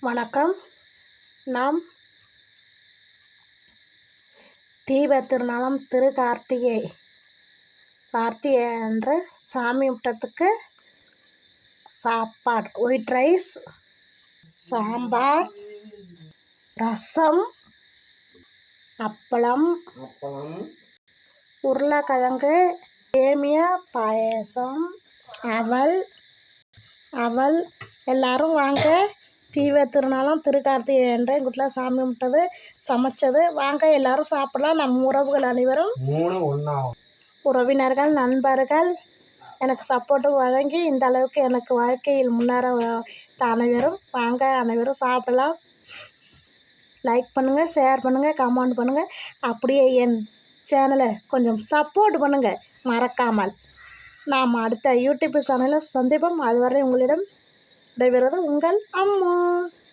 வணக்கம். நாம் தீப திருநாளாம் கார்த்திகை அன்று சாமி முட்டத்துக்கு சாப்பாடு ஒயிட் ரைஸ், சாம்பார், ரசம், அப்பளம், உருளைக்கிழங்கு, சேமியா பாயசம், அவல். எல்லோரும் வாங்க. தீப திருநாளும் கார்த்திகை அன்று எங்கள் வீட்டில் சாமி கும்பிட்டது சமைச்சது. வாங்க எல்லோரும் சாப்பிடலாம். நம் உறவுகள் அனைவரும் உறவினர்கள் நண்பர்கள் எனக்கு சப்போர்ட்டு வழங்கி இந்த அளவுக்கு எனக்கு வாழ்க்கையில் முன்னேற அனைவரும் வாங்க, அனைவரும் சாப்பிடலாம். லைக் பண்ணுங்கள், ஷேர் பண்ணுங்கள், கமெண்ட் பண்ணுங்கள். அப்படியே என் சேனலை கொஞ்சம் சப்போர்ட் பண்ணுங்கள் மறக்காமல். நாம் அடுத்த யூடியூப் சேனலில் சந்திப்போம். அதுவரை உங்களிடம் விடைபெறுவது உங்கள் அம்மா.